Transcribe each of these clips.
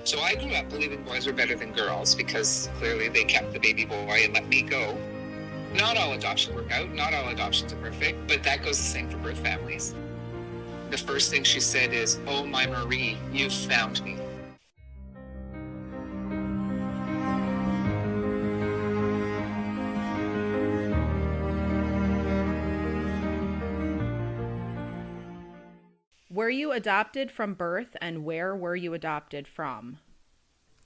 So I grew up believing boys were better than girls because clearly they kept the baby boy and let me go. Not all adoptions work out, not all adoptions are perfect, but that goes the same for birth families. The first thing she said is, "Oh, my Marie, you found me." Were you adopted from birth, and where were you adopted from?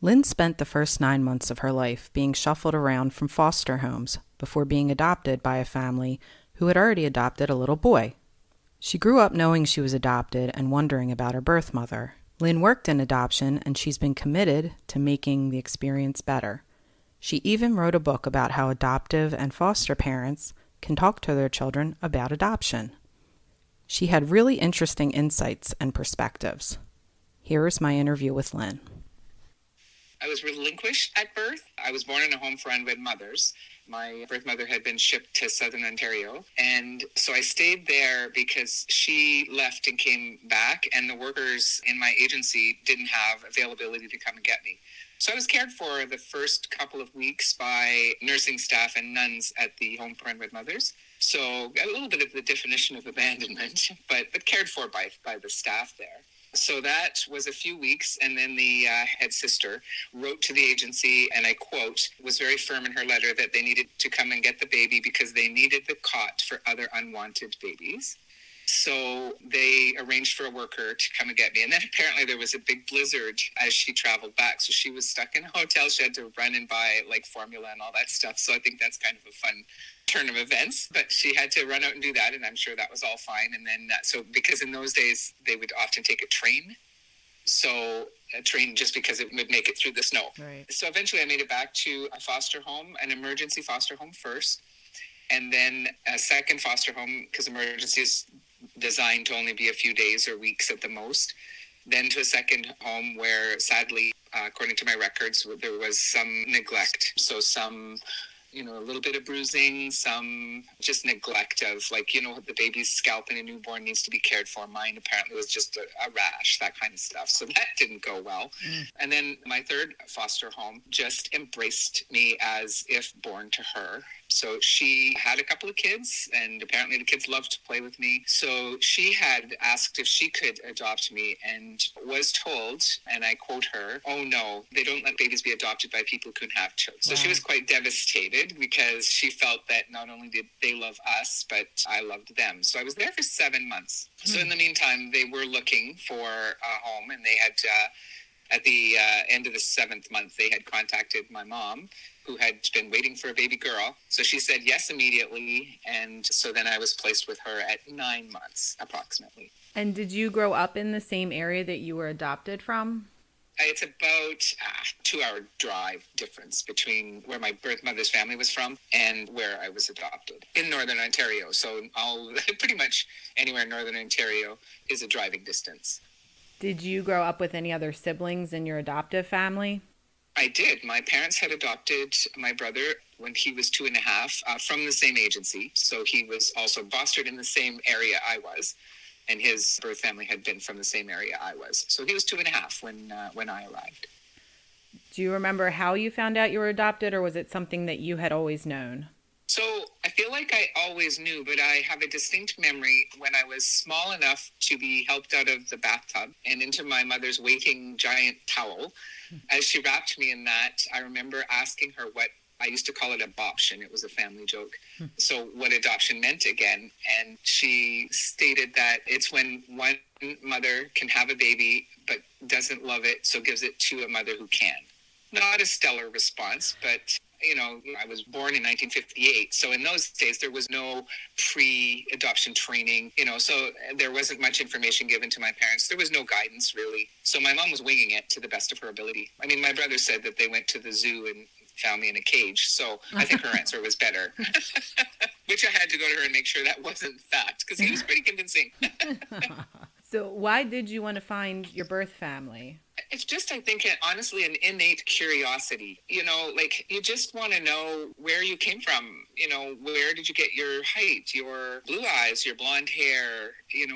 Lynn spent the first 9 months of her life being shuffled around from foster homes before being adopted by a family who had already adopted a little boy. She grew up knowing she was adopted and wondering about her birth mother. Lynn worked in adoption, and she's been committed to making the experience better. She even wrote a book about how adoptive and foster parents can talk to their children about adoption. She had really interesting insights and perspectives. Here's my interview with Lynn. I was relinquished at birth. I was born in a home for unwed mothers. My birth mother had been shipped to Southern Ontario. And so I stayed there because she left and came back, and the workers in my agency didn't have availability to come and get me. So I was cared for the first couple of weeks by nursing staff and nuns at the home for unwed mothers. So a little bit of the definition of abandonment, but cared for by the staff there. So that was a few weeks, and then the head sister wrote to the agency, and I quote, was very firm in her letter that they needed to come and get the baby because they needed the cot for other unwanted babies. So they arranged for a worker to come and get me. And then apparently there was a big blizzard as she traveled back. So she was stuck in a hotel. She had to run and buy like formula and all that stuff. So I think that's kind of a fun turn of events. But she had to run out and do that. And I'm sure that was all fine. And then, so because in those days, they would often take a train. So a train just because it would make it through the snow. Right. So eventually I made it back to a foster home, an emergency foster home first. And then a second foster home, because emergency is designed to only be a few days or weeks at the most. Then to a second home where, sadly, according to my records, there was some neglect. So some, a little bit of bruising, some just neglect of, the baby's scalp in a newborn needs to be cared for. Mine apparently was just a rash, that kind of stuff. So that didn't go well. And then my third foster home just embraced me as if born to her. So she had a couple of kids, and apparently the kids loved to play with me. So she had asked if she could adopt me and was told, and I quote her, "Oh no, they don't let babies be adopted by people who can have children." So she was quite devastated because she felt that not only did they love us, but I loved them. So I was there for 7 months. So in the meantime, they were looking for a home, and they had, at the end of the 7th month, they had contacted my mom, who had been waiting for a baby girl. So she said yes immediately. And so then I was placed with her at 9 months, approximately. And did you grow up in the same area that you were adopted from? It's about a 2-hour drive difference between where my birth mother's family was from and where I was adopted in Northern Ontario. So pretty much anywhere in Northern Ontario is a driving distance. Did you grow up with any other siblings in your adoptive family? I did. My parents had adopted my brother when he was 2.5 from the same agency. So he was also fostered in the same area I was, and his birth family had been from the same area I was. So he was 2.5 when I arrived. Do you remember how you found out you were adopted, or was it something that you had always known? So I feel like I always knew, but I have a distinct memory when I was small enough to be helped out of the bathtub and into my mother's waiting giant towel. As she wrapped me in that, I remember asking her what, I used to call it adoption. It was a family joke. So what adoption meant again. And she stated that it's when one mother can have a baby but doesn't love it, so gives it to a mother who can. Not a stellar response, but I was born in 1958. So in those days, there was no pre-adoption training, so there wasn't much information given to my parents. There was no guidance, really. So my mom was winging it to the best of her ability. I mean, my brother said that they went to the zoo and found me in a cage. So I think her answer was better, which I had to go to her and make sure that wasn't fact, because he was pretty convincing. So why did you want to find your birth family? It's just, I think, honestly, an innate curiosity. Like you just want to know where you came from. Where did you get your height, your blue eyes, your blonde hair?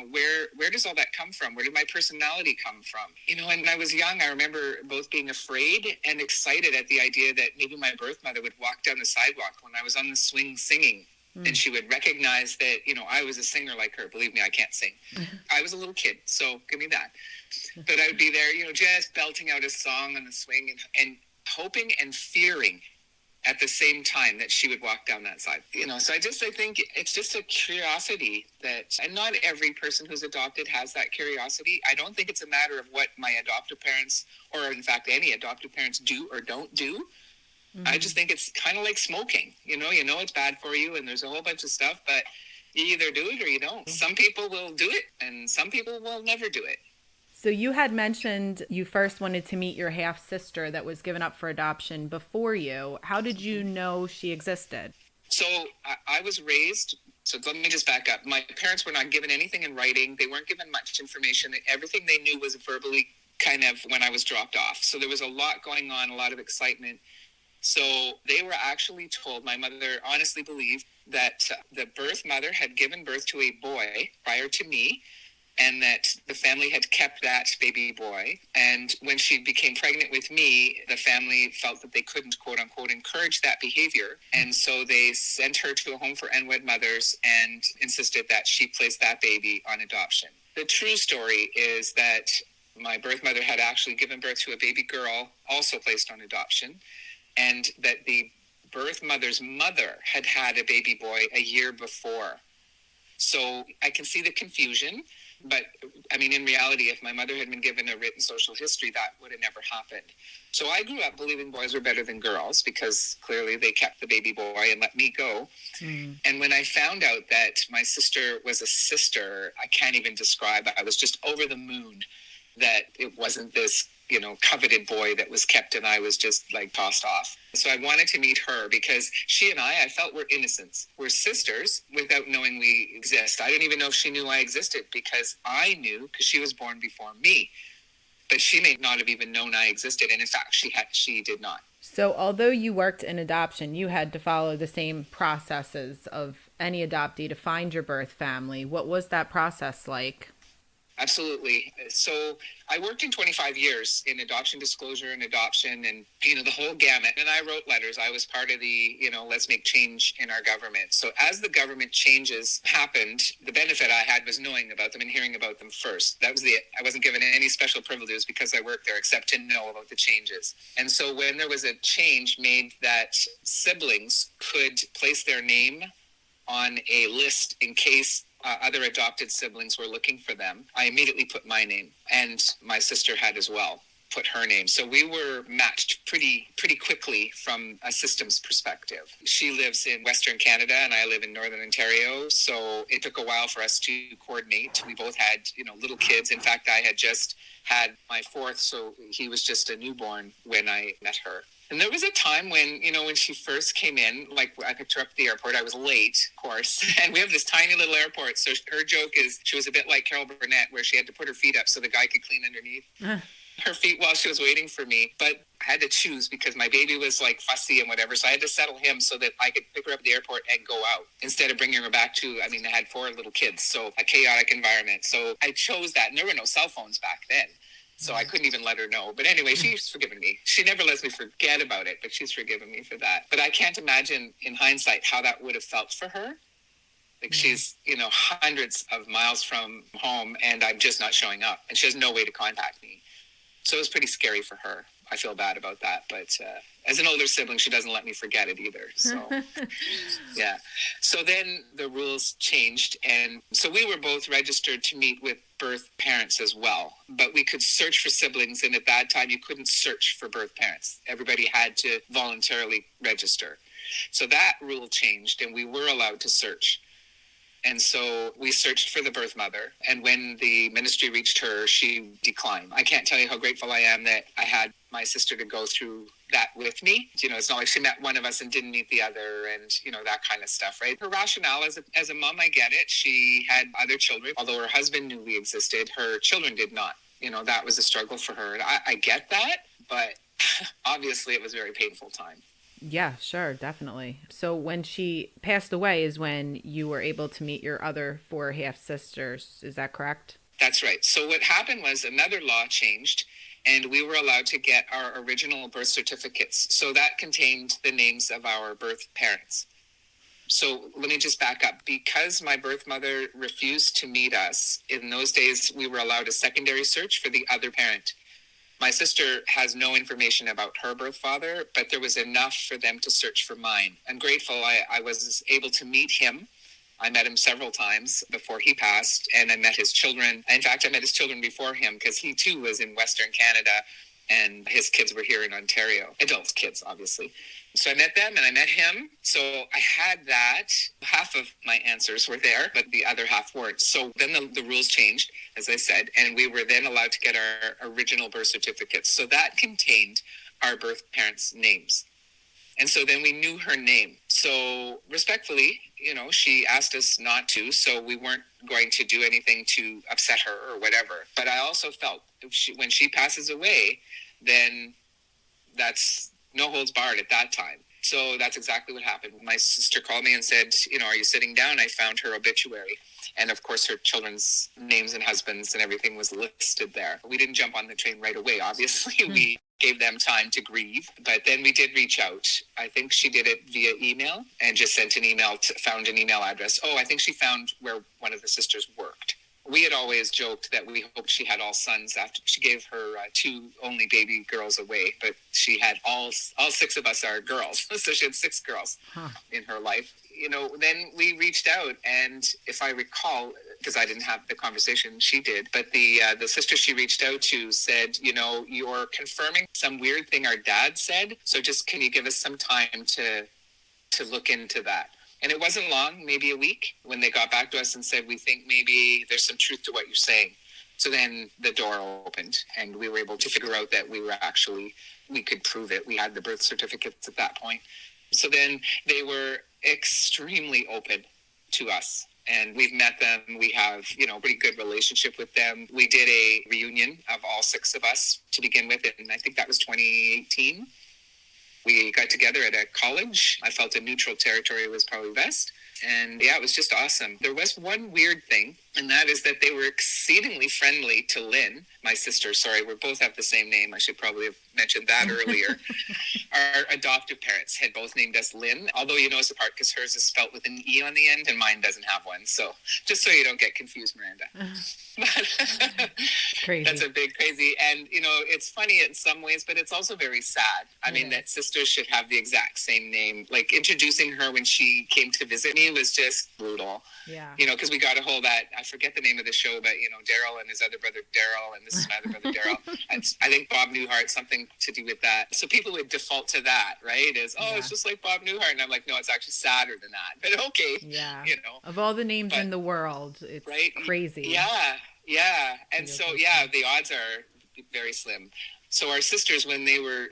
Where does all that come from? Where did my personality come from? And when I was young, I remember both being afraid and excited at the idea that maybe my birth mother would walk down the sidewalk when I was on the swing singing. And she would recognize that, I was a singer like her. Believe me, I can't sing. I was a little kid, so give me that. But I would be there, just belting out a song on the swing and hoping and fearing at the same time that she would walk down that side. So I think it's just a curiosity and not every person who's adopted has that curiosity. I don't think it's a matter of what my adoptive parents, or in fact any adoptive parents, do or don't do. I just think it's kind of like smoking. It's bad for you and there's a whole bunch of stuff, but you either do it or you don't. Some people will do it and some people will never do it. So you had mentioned you first wanted to meet your half-sister that was given up for adoption before you. How did you know she existed? So I was raised, so let me just back up. My parents were not given anything in writing. They weren't given much information. Everything they knew was verbally kind of when I was dropped off. So there was a lot going on, a lot of excitement. So they were actually told, my mother honestly believed that the birth mother had given birth to a boy prior to me, and that the family had kept that baby boy. And when she became pregnant with me, the family felt that they couldn't, quote unquote, encourage that behavior. And so they sent her to a home for unwed mothers and insisted that she place that baby on adoption. The true story is that my birth mother had actually given birth to a baby girl, also placed on adoption, and that the birth mother's mother had had a baby boy a year before. So I can see the confusion, but I mean, in reality, if my mother had been given a written social history, that would have never happened. So I grew up believing boys were better than girls because clearly they kept the baby boy and let me go. And when I found out that my sister was a sister, I can't even describe. I was just over the moon that it wasn't this coveted boy that was kept and I was just like tossed off. So I wanted to meet her because she and I felt we're innocents. We're sisters without knowing we exist. I didn't even know if she knew I existed because I knew because she was born before me. But she may not have even known I existed. And in fact, she did not. So although you worked in adoption, you had to follow the same processes of any adoptee to find your birth family. What was that process like? Absolutely. So I worked in 25 years in adoption disclosure and adoption and, the whole gamut. And I wrote letters. I was part of the, let's make change in our government. So as the government changes happened, the benefit I had was knowing about them and hearing about them first. That was I wasn't given any special privileges because I worked there except to know about the changes. And so when there was a change made that siblings could place their name on a list in case other adopted siblings were looking for them, I immediately put my name, and my sister had as well put her name. So we were matched pretty quickly from a systems perspective. She lives in Western Canada and I live in Northern Ontario, so it took a while for us to coordinate. We both had, little kids. In fact, I had just had my fourth, so he was just a newborn when I met her. And there was a time when, when she first came in, like I picked her up at the airport. I was late, of course. And we have this tiny little airport. So her joke is she was a bit like Carol Burnett, where she had to put her feet up so the guy could clean underneath her feet while she was waiting for me. But I had to choose because my baby was like fussy and whatever. So I had to settle him so that I could pick her up at the airport and go out instead of bringing her back to, I had 4 little kids. So a chaotic environment. So I chose that. And there were no cell phones back then. So I couldn't even let her know. But anyway, she's forgiven me. She never lets me forget about it, but she's forgiven me for that. But I can't imagine in hindsight how that would have felt for her. Like she's, hundreds of miles from home and I'm just not showing up and she has no way to contact me. So it was pretty scary for her. I feel bad about that. But as an older sibling, she doesn't let me forget it either. So, yeah. So then the rules changed. And so we were both registered to meet with birth parents as well. But we could search for siblings. And at that time, you couldn't search for birth parents. Everybody had to voluntarily register. So that rule changed and we were allowed to search. And so we searched for the birth mother. And when the ministry reached her, she declined. I can't tell you how grateful I am that I had my sister to go through that with me. It's not like she met one of us and didn't meet the other, and that kind of stuff, right? Her rationale as a mom, I get it. She had other children. Although her husband knew we existed, her children did not. That was a struggle for her. And I get that, but obviously it was a very painful time. Yeah, sure, definitely. So when she passed away is when you were able to meet your other 4 half sisters. Is that correct? That's right. So what happened was another law changed, and we were allowed to get our original birth certificates. So that contained the names of our birth parents. So let me just back up. Because my birth mother refused to meet us, in those days we were allowed a secondary search for the other parent. My sister has no information about her birth father, but there was enough for them to search for mine. I'm grateful I was able to meet him. I met him several times before he passed, and I met his children. In fact, I met his children before him because he too was in Western Canada, and his kids were here in Ontario. Adult kids, obviously. So I met them and I met him. So I had that. Half of my answers were there, but the other half weren't. So then the rules changed, as I said, and we were then allowed to get our original birth certificates. So that contained our birth parents' names. And so then we knew her name. So respectfully, she asked us not to, so we weren't going to do anything to upset her or whatever. But I also felt when she passes away, then that's no holds barred at that time. So that's exactly what happened. My sister called me and said, are you sitting down? I found her obituary. And of course, her children's names and husbands and everything was listed there. We didn't jump on the train right away, obviously. We gave them time to grieve. But then we did reach out. I think she did it via email and just sent an email, found an email address. I think she found where one of the sisters worked. We had always joked that we hoped she had all sons after she gave her 2 only baby girls away, but she had all 6 of us are girls. So she had 6 girls in her life. Then we reached out, and if I recall, because I didn't have the conversation, she did, but the sister she reached out to said, you're confirming some weird thing our dad said, so just can you give us some time to look into that? And it wasn't long, maybe a week, when they got back to us and said, we think maybe there's some truth to what you're saying. So then the door opened, and we were able to figure out that we could prove it. We had the birth certificates at that point. So then they were extremely open to us, and we've met them. We have, a pretty good relationship with them. We did a reunion of all 6 of us to begin with, and I think that was 2018. We got together at a college. I felt a neutral territory was probably best. And yeah, it was just awesome. There was one weird thing, and that is that they were exceedingly friendly to Lynn, my sister. Sorry, we both have the same name. I should probably have mentioned that earlier. Our adoptive parents had both named us Lynn, although it's apart because hers is spelt with an E on the end and mine doesn't have one. So just so you don't get confused, Miranda. But crazy. That's a big crazy. And, it's funny in some ways, but it's also very sad. I mean, that sisters should have the exact same name. Like introducing her when she came to visit me was just brutal. Yeah. Because we got a hold of that, I forget the name of the show, but, Daryl and his other brother Daryl, and this is my other brother Daryl. I think Bob Newhart, something to do with that. So people would default to that, right? It's just like Bob Newhart. And I'm like, no, it's actually sadder than that. But okay. Yeah. Of all the names in the world, it's crazy. Yeah. And so, the odds are very slim. So our sisters, when they were,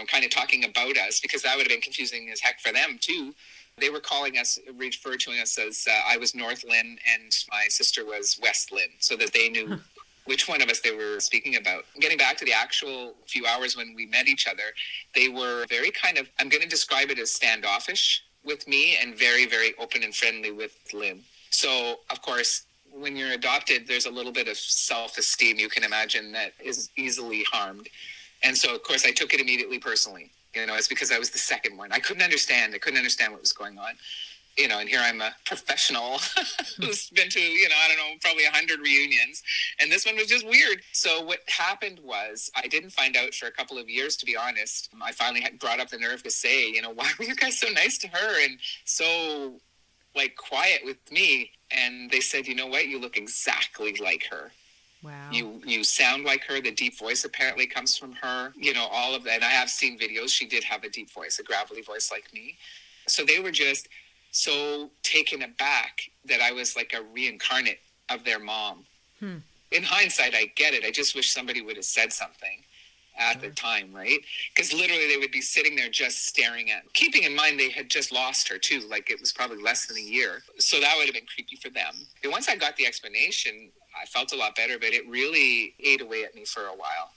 kind of talking about us, because that would have been confusing as heck for them too, they were calling us, referred to us as I was North Lynn and my sister was West Lynn, so that they knew which one of us they were speaking about. Getting back to the actual few hours when we met each other, they were very kind of, I'm going to describe it as standoffish with me and very, very open and friendly with Lynn. So, of course, when you're adopted, there's a little bit of self-esteem, you can imagine, that is easily harmed. And so, of course, I took it immediately personally. It's because I was the second one. I couldn't understand what was going on. And here I'm a professional who's been to, probably 100 reunions. And this one was just weird. So what happened was I didn't find out for a couple of years, to be honest. I finally had brought up the nerve to say, why were you guys so nice to her and so, quiet with me? And they said, you know what? You look exactly like her. Wow. You sound like her. The deep voice apparently comes from her. All of that. And I have seen videos. She did have a deep voice, a gravelly voice like me. So they were just so taken aback that I was like a reincarnate of their mom. In hindsight, I get it. I just wish somebody would have said something. at the time, right? Because literally they would be sitting there just staring at, keeping in mind they had just lost her too. Like it was probably less than a year. So that would have been creepy for them. But once I got the explanation, I felt a lot better, but it really ate away at me for a while.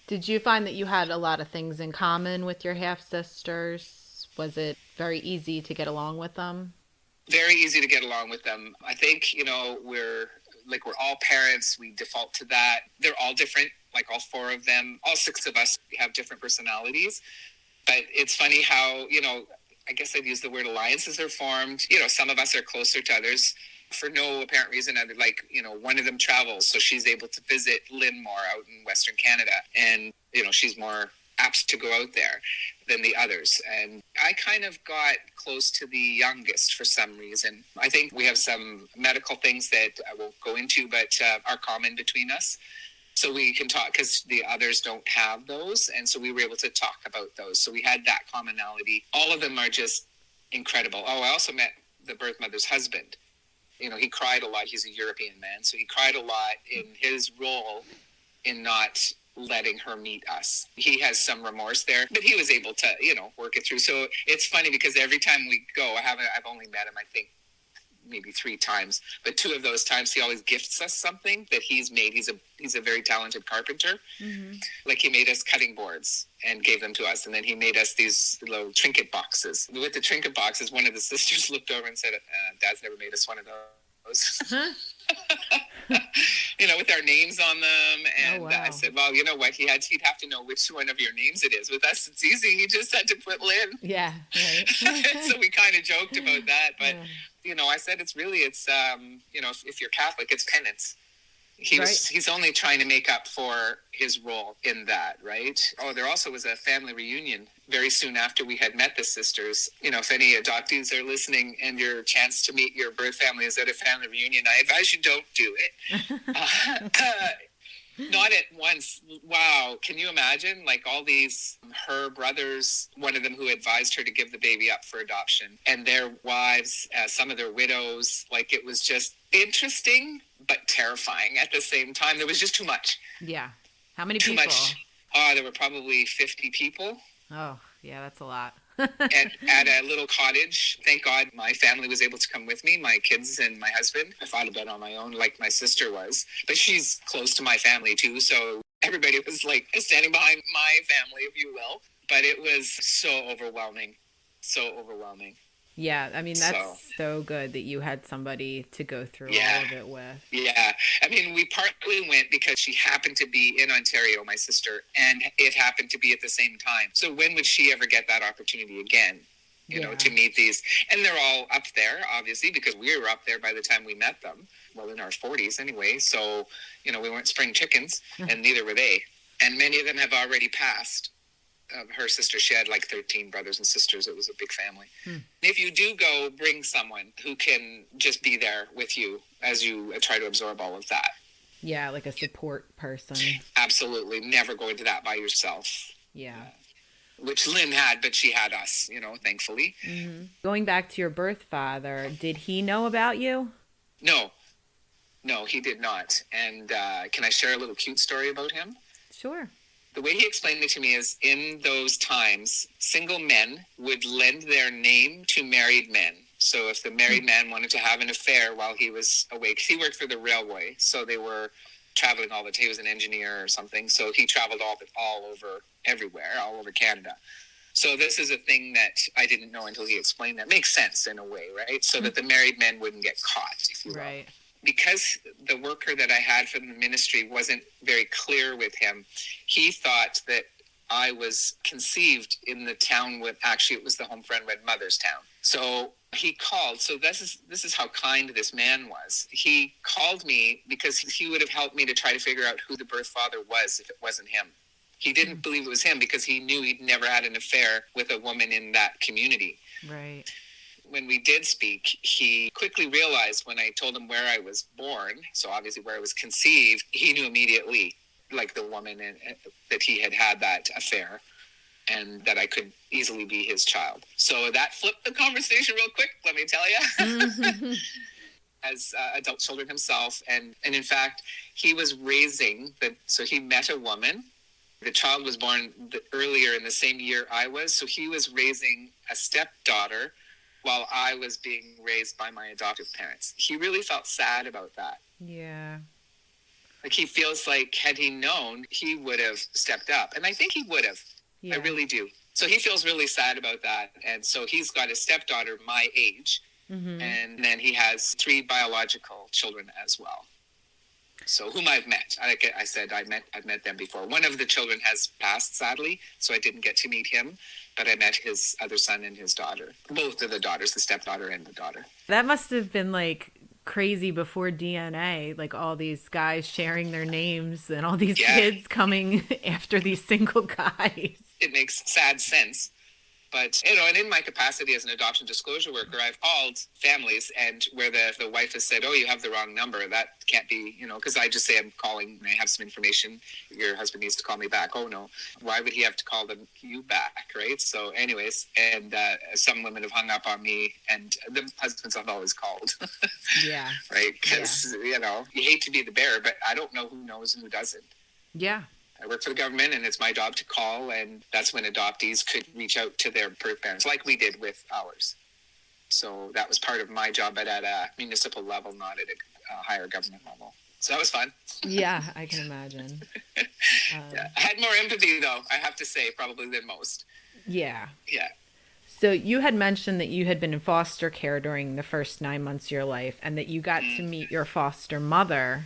Did you find that you had a lot of things in common with your half sisters? Was it very easy to get along with them? Very easy to get along with them. I think, we're all parents. We default to that. They're all different, like all four of them. All six of us have different personalities. But it's funny how, I guess I'd use the word alliances are formed. Some of us are closer to others for no apparent reason other, one of them travels, so she's able to visit Lynn more out in Western Canada. And, she's more apt to go out there than the others. And I kind of got close to the youngest for some reason. I think we have some medical things that I won't go into, but are common between us. So we can talk because the others don't have those. And so we were able to talk about those. So we had that commonality. All of them are just incredible. Oh, I also met the birth mother's husband. He cried a lot. He's a European man. So he cried a lot in his role in not letting her meet us. He has some remorse there, but he was able to, work it through. So it's funny because every time we go, I've only met him, I think, maybe 3 times, but 2 of those times he always gifts us something that he's made. He's a very talented carpenter. Mm-hmm. Like he made us cutting boards and gave them to us, and then he made us these little trinket boxes. With the trinket boxes, one of the sisters looked over and said, Dad's never made us one of those. Huh? With our names on them. And I said, well, you know what? He'd have to know which one of your names it is. With us, it's easy. He just had to put Lynn. Yeah. Right. So we kind of joked about that. But, I said, if you're Catholic, it's penance. He's only trying to make up for his role in that, right? Oh, there also was a family reunion very soon after we had met the sisters. If any adoptees are listening and your chance to meet your birth family is at a family reunion, I advise you don't do it. Not at once. Wow. Can you imagine? Like all these, her brothers, one of them who advised her to give the baby up for adoption, and their wives, some of their widows. Like it was just interesting, but terrifying at the same time. There was just too much. Yeah. How many people? Too much. There were probably 50 people. Oh, yeah, that's a lot. at a little cottage. Thank God my family was able to come with me, my kids and my husband. If I'd have been on my own like my sister was. But she's close to my family too, so everybody was like standing behind my family, if you will. But it was so overwhelming. So overwhelming. Yeah, I mean, that's so good that you had somebody to go through all of it with. Yeah. I mean, we partly went because she happened to be in Ontario, my sister, and it happened to be at the same time. So when would she ever get that opportunity again, to meet these? And they're all up there, obviously, because we were up there by the time we met them. Well, in our 40s anyway. So, we weren't spring chickens, and neither were they. And many of them have already passed. Her sister, she had like 13 brothers and sisters. It was a big family. If you do go, bring someone who can just be there with you as you try to absorb all of that. Yeah, like a support person. Absolutely. Never go into that by yourself. Yeah. Which Lynn had, but she had us, thankfully. Mm-hmm. Going back to your birth father, did he know about you? No, he did not. And can I share a little cute story about him? Sure. The way he explained it to me is in those times, single men would lend their name to married men. So if the married man wanted to have an affair while he was away, because he worked for the railway, so they were traveling all the time. He was an engineer or something, so he traveled all over, everywhere, all over Canada. So this is a thing that I didn't know until he explained that. Makes sense in a way, right? So that the married men wouldn't get caught, if you will. Right. Because the worker that I had from the ministry wasn't very clear with him, he thought that I was conceived in the town with, actually it was the Home Friend Red Mother's town. So he called. So this is how kind this man was. He called me because he would have helped me to try to figure out who the birth father was if it wasn't him. He didn't believe it was him because he knew he'd never had an affair with a woman in that community. Right. When we did speak, he quickly realized when I told him where I was born, so obviously where I was conceived, he knew immediately, like the woman, that he had that affair and that I could easily be his child. So that flipped the conversation real quick, let me tell you. As adult children himself. And in fact, he was raising, so he met a woman The child was born earlier in the same year I was, so he was raising a stepdaughter while I was being raised by my adoptive parents. He really felt sad about that. Yeah. Like, he feels like had he known, he would have stepped up. And I think he would have. Yeah. I really do. So he feels really sad about that. And so he's got a stepdaughter my age. Mm-hmm. And then he has 3 biological children as well. So whom I've met. Like I said, I've met them before. One of the children has passed, sadly, so I didn't get to meet him. But I met his other son and his daughter. Both of the daughters, the stepdaughter and the daughter. That must have been like crazy before DNA, like all these guys sharing their names and all these kids coming after these single guys. It makes sad sense. But, and in my capacity as an adoption disclosure worker, I've called families and where the wife has said, oh, you have the wrong number. That can't be, because I just say I'm calling and I have some information. Your husband needs to call me back. Oh, no. Why would he have to call you back, right? So anyways, and some women have hung up on me and the husbands have always called. Yeah. Right? Because, you hate to be the bearer, but I don't know who knows and who doesn't. Yeah. I work for the government, and it's my job to call, and that's when adoptees could reach out to their birth parents, like we did with ours. So that was part of my job, but at a municipal level, not at a higher government level. So that was fun. Yeah, I can imagine. Yeah. I had more empathy, though, I have to say, probably than most. Yeah. Yeah. So you had mentioned that you had been in foster care during the first 9 months of your life and that you got to meet your foster mother.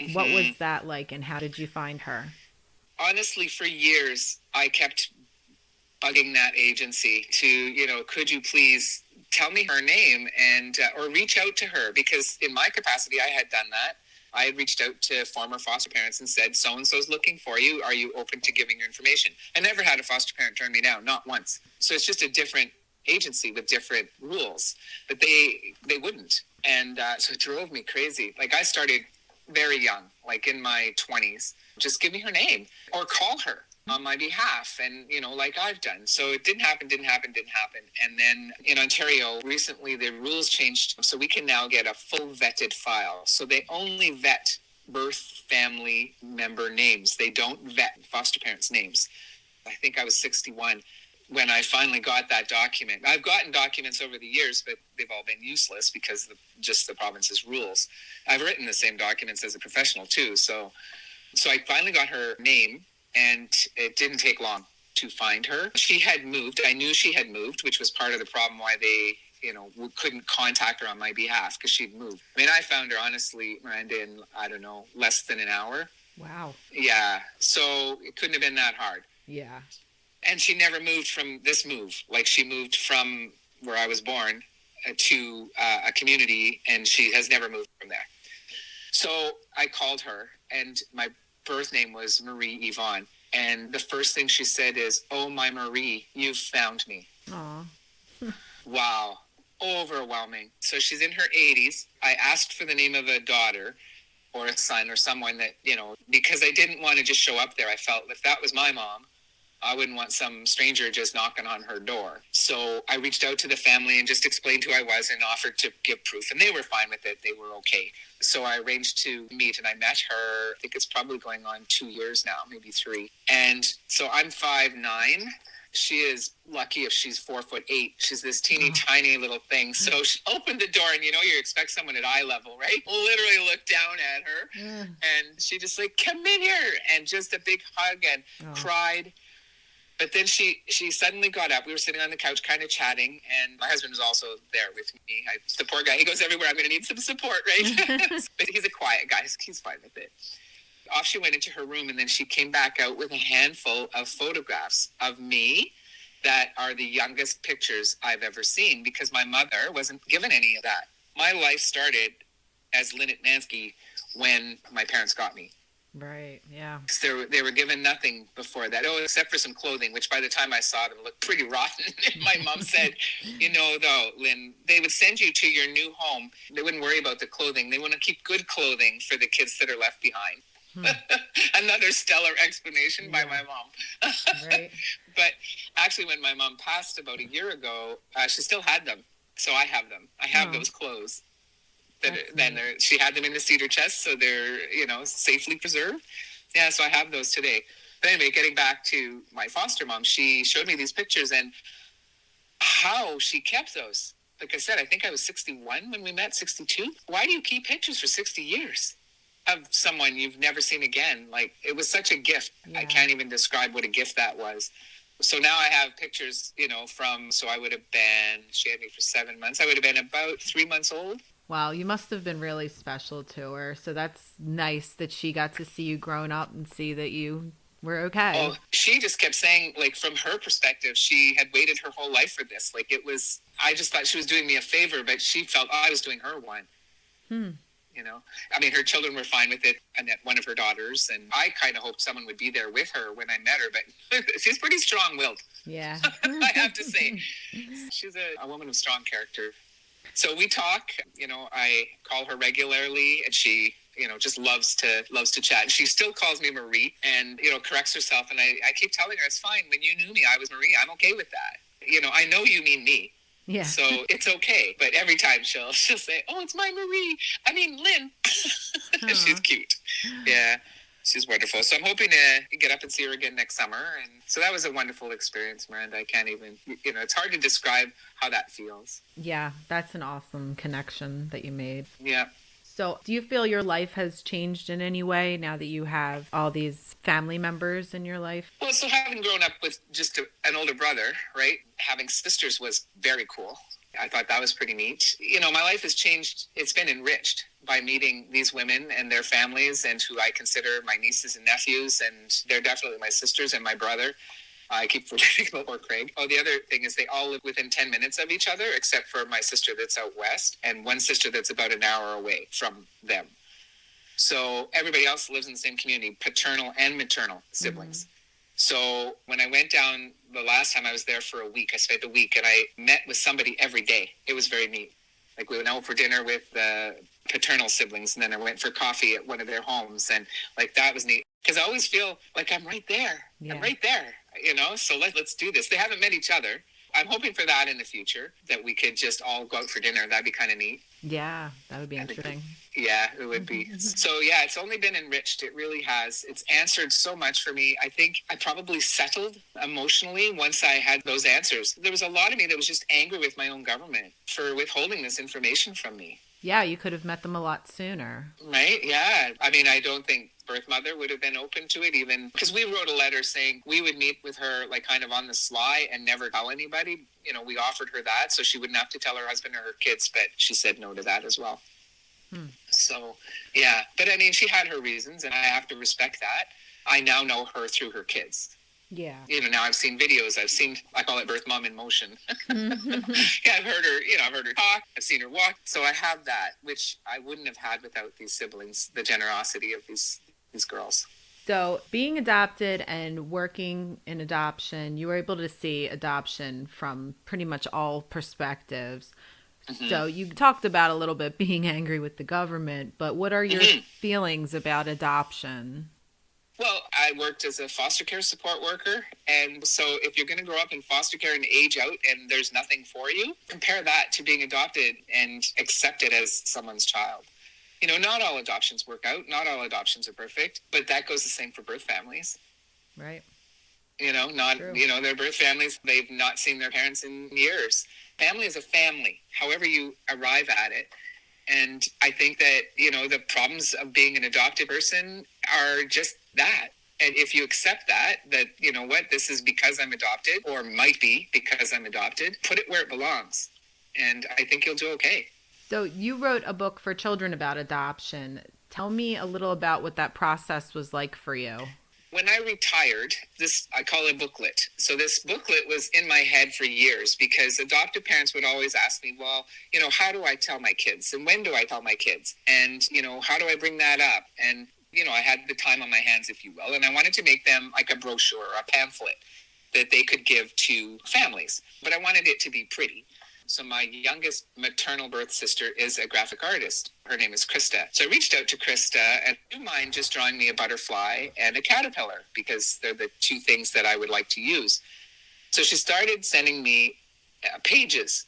Mm-hmm. What was that like, and how did you find her? Honestly, for years, I kept bugging that agency to, could you please tell me her name and or reach out to her, because in my capacity, I had done that. I had reached out to former foster parents and said, so-and-so's looking for you. Are you open to giving your information? I never had a foster parent turn me down, not once. So it's just a different agency with different rules, but they wouldn't. And so it drove me crazy. Like, I started very young, like in my 20s. Just give me her name or call her on my behalf, and like I've done. So it didn't happen. And then in Ontario recently the rules changed, so we can now get a full vetted file. So they only vet birth family member names. They don't vet foster parents' names. I think I was 61 when I finally got that document. I've gotten documents over the years, but they've all been useless because of just the province's rules. I've written the same documents as a professional too. So I finally got her name, and it didn't take long to find her. She had moved. I knew she had moved, which was part of the problem why they, couldn't contact her on my behalf, because she'd moved. I mean, I found her, honestly, Miranda, in, less than an hour. Wow. Yeah. So it couldn't have been that hard. Yeah. And she never moved from this move. Like, she moved from where I was born to a community, and she has never moved from there. So I called her, and my birth name was Marie Yvonne. And the first thing she said is, "Oh, my Marie, you've found me." Aw. Wow. Overwhelming. So she's in her 80s. I asked for the name of a daughter or a son or someone that, because I didn't want to just show up there. I felt if that was my mom, I wouldn't want some stranger just knocking on her door. So I reached out to the family and just explained who I was and offered to give proof. And they were fine with it. They were okay. So I arranged to meet, and I met her. I think it's probably going on 2 years now, maybe 3. And so I'm 5'9". She is lucky if she's 4'8". She's this teeny tiny little thing. So she opened the door, and you expect someone at eye level, right? Literally looked down at her. And she just like, "Come in here," and just a big hug and cried. But then she suddenly got up. We were sitting on the couch kind of chatting, and my husband was also there with me. The poor guy, he goes everywhere. I'm going to need some support, right? But he's a quiet guy. He's fine with it. Off she went into her room, and then she came back out with a handful of photographs of me that are the youngest pictures I've ever seen, because my mother wasn't given any of that. My life started as Lynn Nansky when my parents got me. Right, yeah. They were given nothing before that, except for some clothing, which by the time I saw them looked pretty rotten. My mom said, though, Lynn, they would send you to your new home. They wouldn't worry about the clothing. They want to keep good clothing for the kids that are left behind. Another stellar explanation by my mom. Right. But actually, when my mom passed about a year ago, she still had them. So I have them. I have those clothes. She had them in the cedar chest, so they're, safely preserved. Yeah, so I have those today. But anyway, getting back to my foster mom, she showed me these pictures and how she kept those. Like I said, I think I was 61 when we met, 62. Why do you keep pictures for 60 years of someone you've never seen again? Like, it was such a gift. Yeah. I can't even describe what a gift that was. So now I have pictures, so I would have been, she had me for 7 months. I would have been about 3 months old. Wow, you must have been really special to her. So that's nice that she got to see you grown up and see that you were okay. Oh, she just kept saying, like, from her perspective, she had waited her whole life for this. Like, it was, I just thought she was doing me a favor, but she felt I was doing her one. I mean, her children were fine with it, and one of her daughters, and I kind of hoped someone would be there with her when I met her, but she's pretty strong-willed. Yeah. I have to say. She's a woman of strong character. So we talk, I call her regularly, and she, just loves to chat. She still calls me Marie and, corrects herself. And I keep telling her, it's fine. When you knew me, I was Marie. I'm okay with that. I know you mean me. Yeah. So it's okay. But every time she'll say, oh, it's my Marie. I mean, Lynn. She's cute. Yeah. She's wonderful. So I'm hoping to get up and see her again next summer. And so that was a wonderful experience, Miranda. I can't even, it's hard to describe how that feels. Yeah, that's an awesome connection that you made. Yeah. So do you feel your life has changed in any way now that you have all these family members in your life? Well, so having grown up with just an older brother, right? Having sisters was very cool. I thought that was pretty neat. My life has changed. It's been enriched by meeting these women and their families and who I consider my nieces and nephews. And they're definitely my sisters and my brother. I keep forgetting about poor Craig. Oh, the other thing is they all live within 10 minutes of each other, except for my sister that's out west and one sister that's about an hour away from them. So everybody else lives in the same community, paternal and maternal siblings. Mm-hmm. So when I went down the last time I was there for a week, I spent a week and I met with somebody every day. It was very neat. Like we went out for dinner with the paternal siblings and then I went for coffee at one of their homes. And like that was neat because I always feel like I'm right there. Yeah. I'm right there, so let's do this. They haven't met each other. I'm hoping for that in the future, that we could just all go out for dinner. That'd be kind of neat. Yeah, that would be interesting. Yeah, it would be. So yeah, it's only been enriched. It really has. It's answered so much for me. I think I probably settled emotionally once I had those answers. There was a lot of me that was just angry with my own government for withholding this information from me. Yeah, you could have met them a lot sooner. Right, yeah. I mean, I don't think birth mother would have been open to it even because we wrote a letter saying we would meet with her like kind of on the sly and never tell anybody. We offered her that so she wouldn't have to tell her husband or her kids, but she said no to that as well. So, yeah. But I mean, she had her reasons and I have to respect that. I now know her through her kids. Yeah. Now I've seen videos. I call it birth mom in motion. Yeah, I've heard her, I've heard her talk. I've seen her walk. So I have that, which I wouldn't have had without these siblings, the generosity of these girls. So being adopted and working in adoption, you were able to see adoption from pretty much all perspectives. Mm-hmm. So you talked about a little bit being angry with the government, but what are your feelings about adoption? Well, I worked as a foster care support worker. And so if you're going to grow up in foster care and age out and there's nothing for you, compare that to being adopted and accepted as someone's child. Not all adoptions work out. Not all adoptions are perfect, but that goes the same for birth families. Right. True. Their birth families, they've not seen their parents in years. Family is a family, however you arrive at it. And I think that, the problems of being an adopted person are just that. And if you accept that, this is because I'm adopted or might be because I'm adopted, put it where it belongs. And I think you'll do okay. So you wrote a book for children about adoption. Tell me a little about what that process was like for you. When I retired, I call it a booklet. So this booklet was in my head for years because adoptive parents would always ask me, well, how do I tell my kids? And when do I tell my kids? And, how do I bring that up? And, I had the time on my hands, if you will. And I wanted to make them like a brochure or a pamphlet that they could give to families. But I wanted it to be pretty. So my youngest maternal birth sister is a graphic artist. Her name is Krista. So I reached out to Krista and do you mind just drawing me a butterfly and a caterpillar because they're the two things that I would like to use. So she started sending me pages,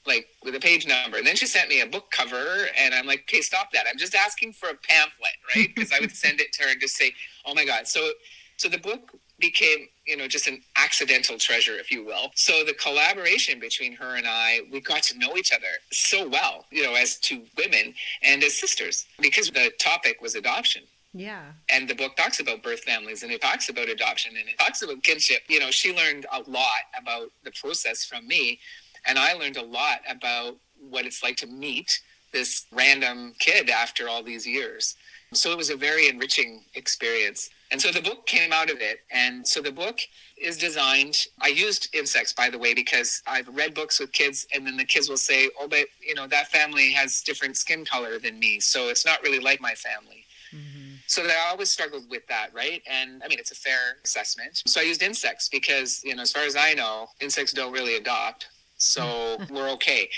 like with a page number. And then she sent me a book cover and I'm like, okay, stop that. I'm just asking for a pamphlet, right? Because I would send it to her and just say, oh my God. So So the book became, just an accidental treasure, if you will. So the collaboration between her and I, we got to know each other so well, as two women and as sisters, because the topic was adoption. Yeah. And the book talks about birth families, and it talks about adoption, and it talks about kinship. She learned a lot about the process from me, and I learned a lot about what it's like to meet this random kid after all these years. So it was a very enriching experience. And so the book came out of it. And so the book is designed, I used insects, by the way, because I've read books with kids, and then the kids will say, oh, but, that family has different skin color than me, so it's not really like my family. Mm-hmm. So I always struggled with that, right? And I mean, it's a fair assessment. So I used insects because, as far as I know, insects don't really adopt. So we're okay.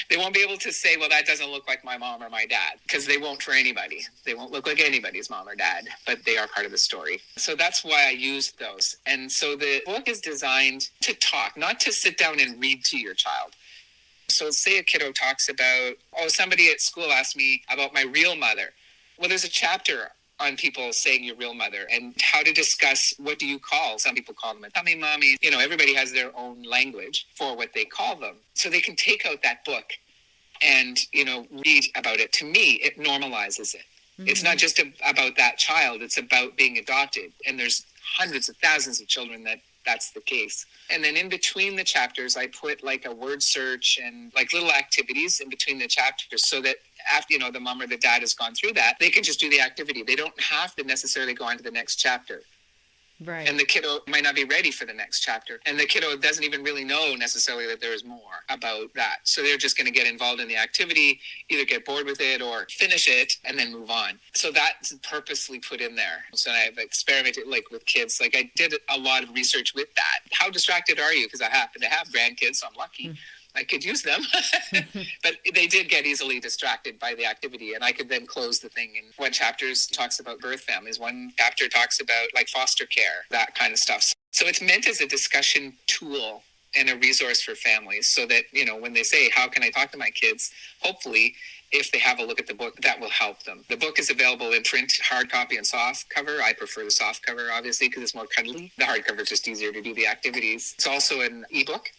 They won't be able to say, well, that doesn't look like my mom or my dad, because they won't for anybody. They won't look like anybody's mom or dad, but they are part of the story. So that's why I used those. And so the book is designed to talk, not to sit down and read to your child. So say a kiddo talks about, somebody at school asked me about my real mother. Well, there's a chapter on people saying your real mother and how to discuss what do you call. Some people call them a tummy mommy. Everybody has their own language for what they call them. So they can take out that book and, read about it. To me, it normalizes it. Mm-hmm. It's not just about that child. It's about being adopted. And there's hundreds of thousands of children that's the case. And then in between the chapters, I put like a word search and like little activities in between the chapters so that after, the mom or the dad has gone through that, they can just do the activity. They don't have to necessarily go on to the next chapter. Right. And the kiddo might not be ready for the next chapter. And the kiddo doesn't even really know necessarily that there is more about that. So they're just going to get involved in the activity, either get bored with it or finish it and then move on. So that's purposely put in there. So I've experimented with kids. I did a lot of research with that. How distracted are you? Because I happen to have grandkids, so I'm lucky. I could use them, but they did get easily distracted by the activity, and I could then close the thing. And one chapter talks about birth families. One chapter talks about foster care, that kind of stuff. So it's meant as a discussion tool and a resource for families so that, when they say, how can I talk to my kids? Hopefully, if they have a look at the book, that will help them. The book is available in print, hard copy, and soft cover. I prefer the soft cover, obviously, because it's more cuddly. The hard cover is just easier to do the activities. It's also an ebook.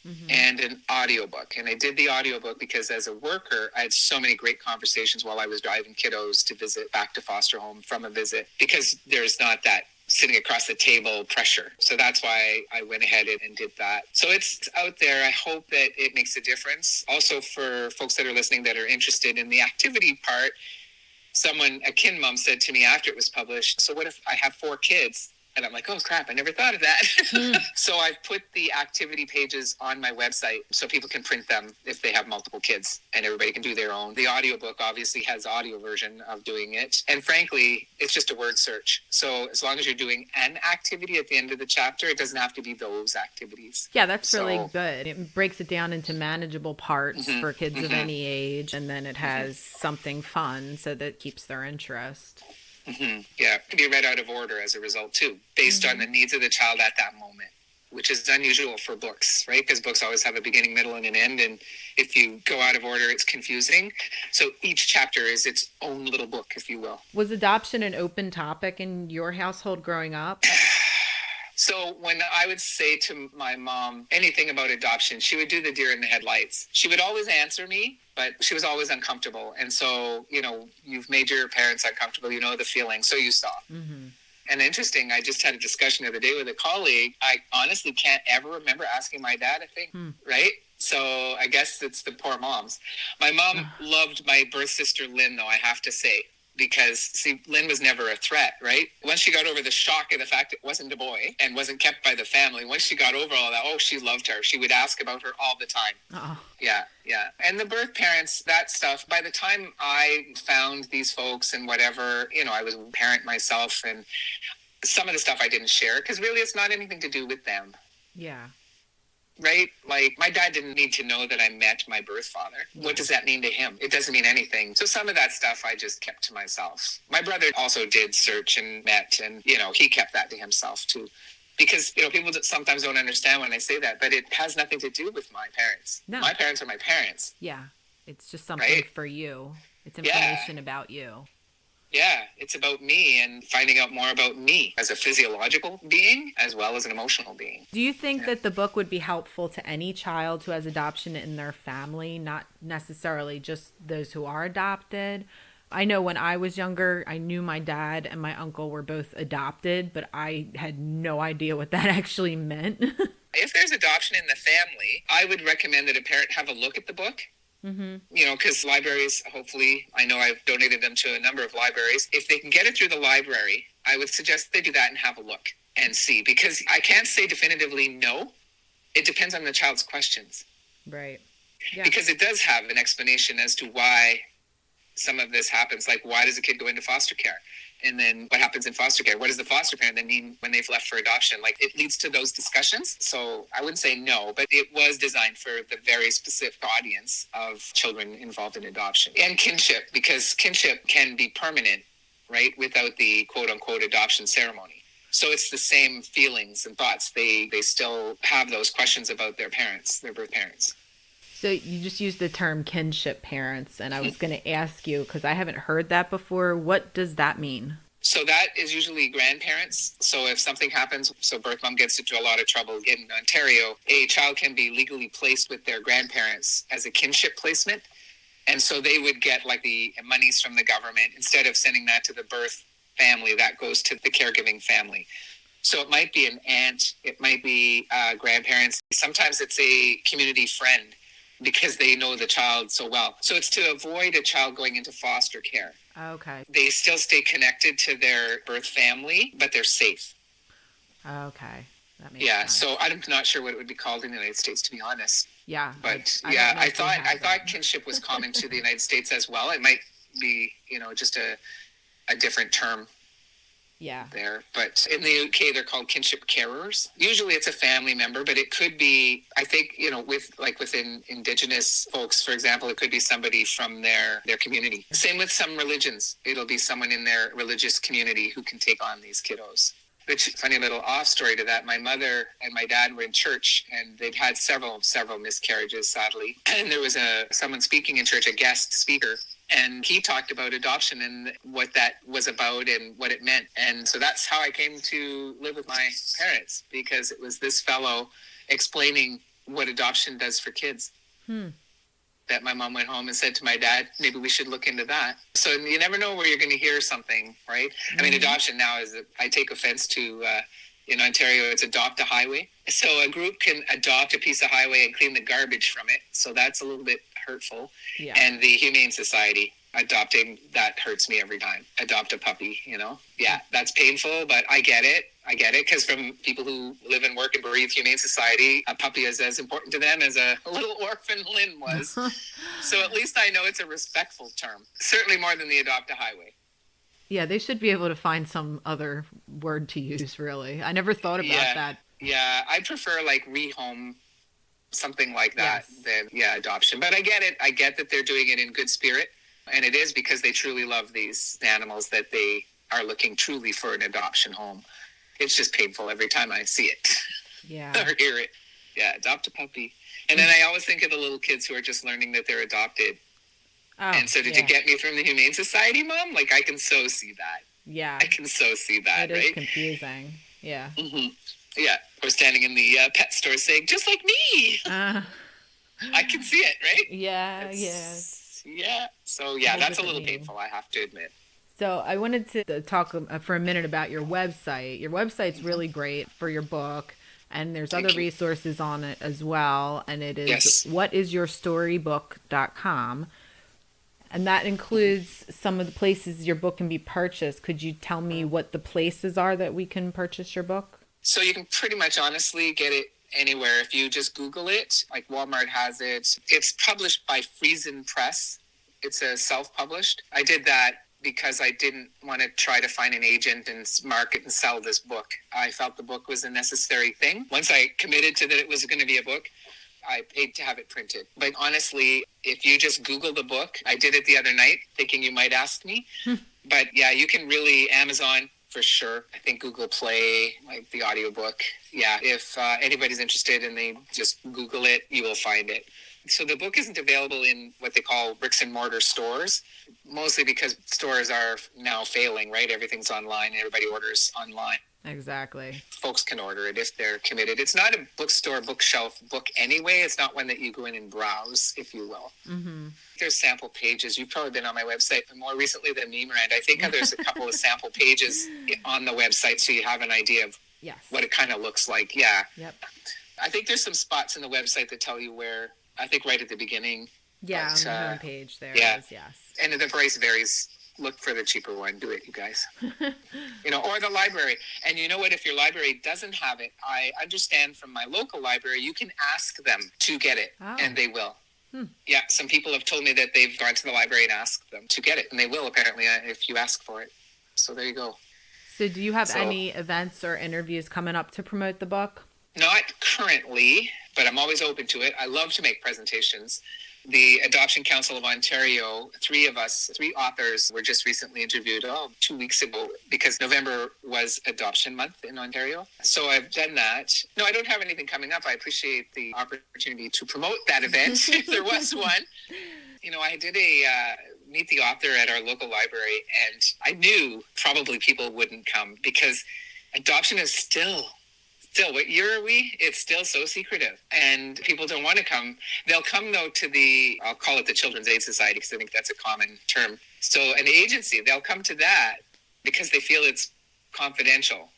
Mm-hmm. And an audiobook. And I did the audiobook because as a worker, I had so many great conversations while I was driving kiddos to visit back to foster home from a visit, because there's not that sitting across the table pressure. So that's why I went ahead and did that. So it's out there. I hope that it makes a difference. Also for folks that are listening that are interested in the activity part, a kin mom said to me after it was published, so what if I have 4 kids? And I'm like, oh, crap, I never thought of that. So I've put the activity pages on my website so people can print them if they have multiple kids, and everybody can do their own. The audiobook obviously has audio version of doing it. And frankly, it's just a word search. So as long as you're doing an activity at the end of the chapter, it doesn't have to be those activities. Yeah, that's really good. It breaks it down into manageable parts for kids of any age, and then it has something fun so that keeps their interest. Mm-hmm. Yeah, it can be read out of order as a result too, based on the needs of the child at that moment, which is unusual for books, right? Because books always have a beginning, middle, and an end, and if you go out of order, it's confusing. So each chapter is its own little book, if you will. Was adoption an open topic in your household growing up? So when I would say to my mom anything about adoption, she would do the deer in the headlights. She would always answer me, but she was always uncomfortable. And so, you've made your parents uncomfortable, the feeling, so you stop. Mm-hmm. And interesting, I just had a discussion the other day with a colleague. I honestly can't ever remember asking my dad a thing, right? So I guess it's the poor moms. My mom loved my birth sister, Lynn, though, I have to say. Because, see, Lynn was never a threat, right? Once she got over the shock of the fact it wasn't a boy and wasn't kept by the family, once she got over all that, she loved her. She would ask about her all the time. Oh. Yeah. And the birth parents, that stuff, by the time I found these folks and whatever, I was a parent myself, and some of the stuff I didn't share because really it's not anything to do with them. Yeah. Right? My dad didn't need to know that I met my birth father. What does that mean to him? It doesn't mean anything. So some of that stuff I just kept to myself. My brother also did search and met, and, he kept that to himself too. Because, people sometimes don't understand when I say that, but it has nothing to do with my parents. No. My parents are my parents. Yeah. It's just something for you. It's information about you. Yeah, it's about me and finding out more about me as a physiological being as well as an emotional being. Do you think that the book would be helpful to any child who has adoption in their family, not necessarily just those who are adopted? I know when I was younger, I knew my dad and my uncle were both adopted, but I had no idea what that actually meant. If there's adoption in the family, I would recommend that a parent have a look at the book. Because libraries, hopefully, I know I've donated them to a number of libraries. If they can get it through the library, I would suggest they do that and have a look and see. Because I can't say definitively no. It depends on the child's questions. Right. Yeah. Because it does have an explanation as to why some of this happens. Like, why does a kid go into foster care? And then what happens in foster care? What does the foster parent then mean when they've left for adoption? Like, it leads to those discussions. So I wouldn't say no, but it was designed for the very specific audience of children involved in adoption. And kinship, because kinship can be permanent, right, without the quote-unquote adoption ceremony. So it's the same feelings and thoughts. They still have those questions about their parents, their birth parents. So you just used the term kinship parents, and I was going to ask you, because I haven't heard that before, what does that mean? So that is usually grandparents. So if something happens, so birth mom gets into a lot of trouble in Ontario, a child can be legally placed with their grandparents as a kinship placement. And so they would get like the monies from the government. Instead of sending that to the birth family, that goes to the caregiving family. So it might be an aunt, it might be grandparents. Sometimes it's a community friend, because they know the child so well. So it's to avoid a child going into foster care. Okay. They still stay connected to their birth family, but they're safe. Okay. That makes Yeah, sense. so I'm not sure what it would be called in the United States, to be honest. Yeah. But I yeah, don't know I if they have thought that. kinship was common to the United States as well. It might be, just a different term Yeah. there. But in the UK, they're called kinship carers. Usually it's a family member, but it could be, I think, within Indigenous folks, for example, it could be somebody from their community. Same with some religions. It'll be someone in their religious community who can take on these kiddos. Which, funny little off story to that, my mother and my dad were in church, and they'd had several miscarriages, sadly. And there was someone speaking in church, a guest speaker, and he talked about adoption and what that was about and what it meant. And so that's how I came to live with my parents, because it was this fellow explaining what adoption does for kids. That my mom went home and said to my dad, maybe we should look into that. So you never know where you're going to hear something, right? I mean, adoption now I take offense to, in Ontario, it's adopt a highway. So a group can adopt a piece of highway and clean the garbage from it. So that's a little bit hurtful. Yeah. And the Humane Society, adopting, that hurts me every time. Adopt a puppy, Yeah, that's painful, but I get it. Because from people who live and work and breathe Humane Society, a puppy is as important to them as a little orphan Lynn was. So at least I know it's a respectful term. Certainly more than the adopt a highway. Yeah, they should be able to find some other word to use, really. I never thought about that. Yeah, I prefer like rehome, something like that, than adoption. But I get it. I get that they're doing it in good spirit. And it is because they truly love these animals that they are looking truly for an adoption home. It's just painful every time I see it. Yeah. Or hear it. Yeah, adopt a puppy. And then I always think of the little kids who are just learning that they're adopted. Oh, And so did you get me from the Humane Society, Mom? Like, I can so see that. Yeah. I can so see that, It is right? confusing. Yeah. Mm-hmm. Yeah. Or standing in the pet store saying, just like me. I can see it, right? Yeah. Yeah. So, yeah, Whole that's a different little meaning. painful, I have to admit. So I wanted to talk for a minute about your website. Your website's really great for your book, and there's Thank other you. resources on it as well. And it is Yes. whatisyourstorybook.com. And that includes some of the places your book can be purchased. Could you tell me what the places are that we can purchase your book? So you can pretty much honestly get it anywhere. If you just Google it, like Walmart has it. It's published by Friesen Press. It's a self-published. I did that because I didn't want to try to find an agent and market and sell this book. I felt the book was a necessary thing. Once I committed to that it was going to be a book, I paid to have it printed. But honestly, if you just Google the book, I did it the other night thinking you might ask me. But yeah, you can really, Amazon for sure. I think Google Play, like the audiobook. Yeah, if anybody's interested and they just Google it, you will find it. So the book isn't available in what they call bricks and mortar stores, mostly because stores are now failing, right? Everything's online and everybody orders online. Exactly. Folks can order it if they're committed. It's not a bookstore, bookshelf book anyway. It's not one that you go in and browse, if you will. Mm-hmm. There's sample pages. You've probably been on my website more recently than me, Miranda. I think there's a couple of sample pages on the website so you have an idea of what it kind of looks like. Yeah. Yep. I think there's some spots in the website that tell you where, I think right at the beginning. Yeah, but, on the homepage there is, yes. And the price varies. Look for the cheaper one. Do it, you guys. Or the library. And you know what? If your library doesn't have it, I understand from my local library, you can ask them to get it, and they will. Yeah, some people have told me that they've gone to the library and asked them to get it, and they will apparently if you ask for it. So there you go. So do you have any events or interviews coming up to promote the book? Not currently, but I'm always open to it. I love to make presentations. The Adoption Council of Ontario, three authors were just recently interviewed 2 weeks ago because November was Adoption Month in Ontario. So I've done that. No, I don't have anything coming up. I appreciate the opportunity to promote that event if there was one. I did a meet the author at our local library, and I knew probably people wouldn't come because adoption is still, what year are we? It's still so secretive, and people don't want to come. They'll come, though, to I'll call it the Children's Aid Society because I think that's a common term. So an agency, they'll come to that because they feel it's confidential.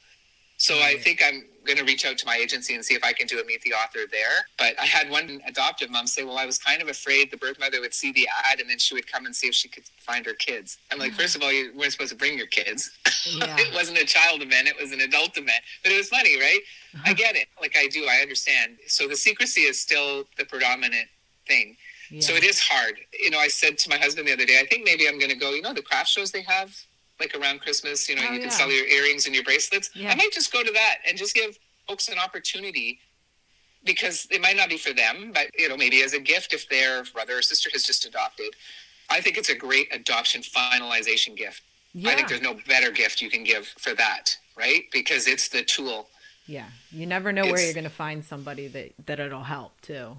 So I think I'm going to reach out to my agency and see if I can do a meet the author there. But I had one adoptive mom say, well, I was kind of afraid the birth mother would see the ad and then she would come and see if she could find her kids. I'm like, first of all, you weren't supposed to bring your kids. Yeah. It wasn't a child event. It was an adult event. But it was funny, right? I get it. Like I do. I understand. So the secrecy is still the predominant thing. Yeah. So it is hard. I said to my husband the other day, I think maybe I'm going to go, the craft shows they have like around Christmas, you can sell your earrings and your bracelets. Yeah. I might just go to that and just give folks an opportunity because it might not be for them, but, maybe as a gift if their brother or sister has just adopted. I think it's a great adoption finalization gift. Yeah. I think there's no better gift you can give for that, right? Because it's the tool. Yeah. You never know where you're going to find somebody that it'll help too.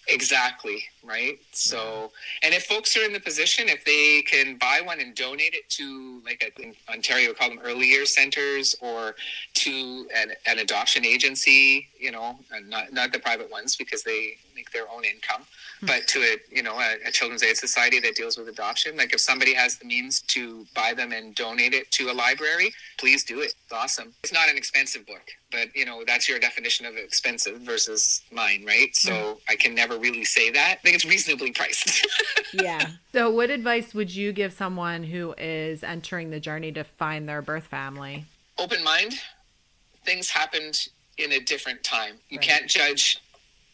Exactly, right? So, and if folks are in the position, if they can buy one and donate it to, like in Ontario, we call them early years centers, or to an adoption agency, and not the private ones because they make their own income, but to a Children's Aid Society that deals with adoption. Like if somebody has the means to buy them and donate it to a library, please do it. It's awesome. It's not an expensive book, but that's your definition of expensive versus mine, right? So I can never really say that. I think it's reasonably priced. Yeah. So what advice would you give someone who is entering the journey to find their birth family? Open mind. Things happened in a different time. You can't judge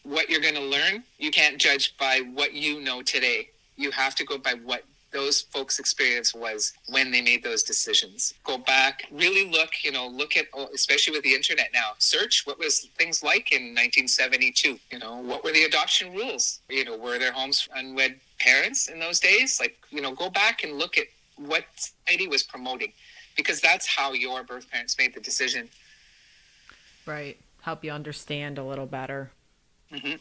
what you're going to learn. You can't judge by what you know today. You have to go by what those folks' experience was when they made those decisions. Go back, really look at, especially with the internet now, search what was things like in 1972. What were the adoption rules? Were there homes for unwed parents in those days? Go back and look at what society was promoting, because that's how your birth parents made the decision. Right. Help you understand a little better. Mm-hmm.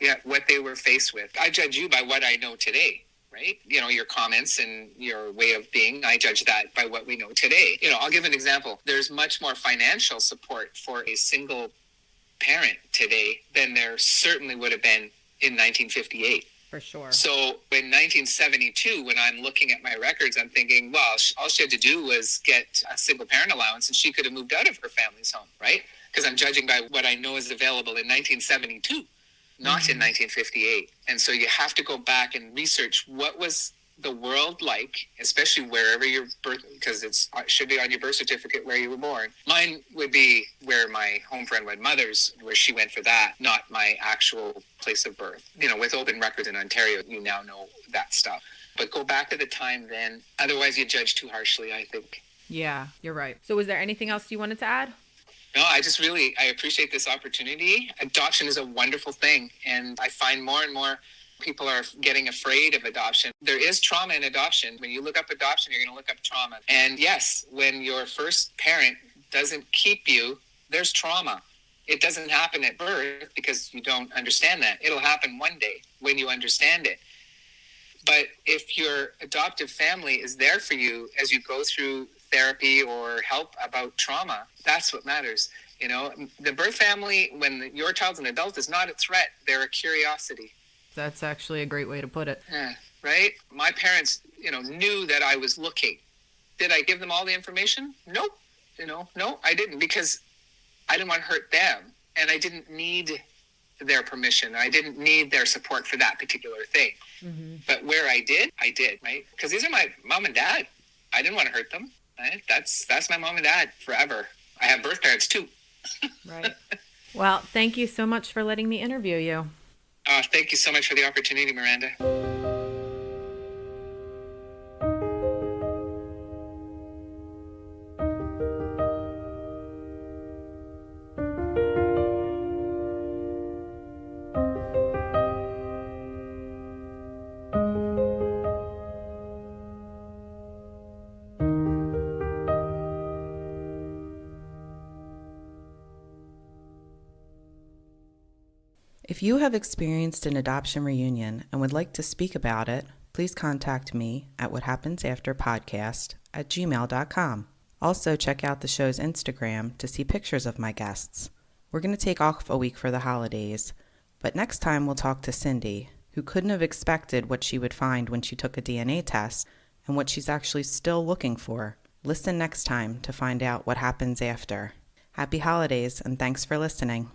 Yeah, what they were faced with. I judge you by what I know today, right? Your comments and your way of being, I judge that by what we know today. I'll give an example. There's much more financial support for a single parent today than there certainly would have been in 1958. For sure. So in 1972, when I'm looking at my records, I'm thinking, well, all she had to do was get a single parent allowance and she could have moved out of her family's home, right? Because I'm judging by what I know is available in 1972, not in 1958. And so you have to go back and research what was the world like, especially wherever your birth, because it should be on your birth certificate where you were born. Mine would be where my home for unwed mothers, where she went for that, not my actual place of birth. With open records in Ontario, you now know that stuff. But go back to the time then. Otherwise, you judge too harshly, I think. Yeah, you're right. So was there anything else you wanted to add? No, I appreciate this opportunity. Adoption is a wonderful thing. And I find more and more people are getting afraid of adoption. There is trauma in adoption. When you look up adoption, you're going to look up trauma. And yes, when your first parent doesn't keep you, there's trauma. It doesn't happen at birth because you don't understand that. It'll happen one day when you understand it. But if your adoptive family is there for you as you go through therapy or help about trauma, that's what matters. You know, the birth family, when your child's an adult, is not a threat. They're a curiosity. That's actually a great way to put it. Yeah, right? My parents, knew that I was looking. Did I give them all the information? Nope. No, I didn't, because I didn't want to hurt them. And I didn't need their permission. I didn't need their support for that particular thing. Mm-hmm. But where I did, right? Because these are my mom and dad. I didn't want to hurt them. Right? That's my mom and dad forever. I have birth parents too. Right. Well, thank you so much for letting me interview you. Thank you so much for the opportunity, Miranda. If you have experienced an adoption reunion and would like to speak about it, please contact me at whathappensaafterpodcast@gmail.com. Also, check out the show's Instagram to see pictures of my guests. We're going to take off a week for the holidays, but next time we'll talk to Cindy, who couldn't have expected what she would find when she took a DNA test and what she's actually still looking for. Listen next time to find out what happens after. Happy holidays, and thanks for listening.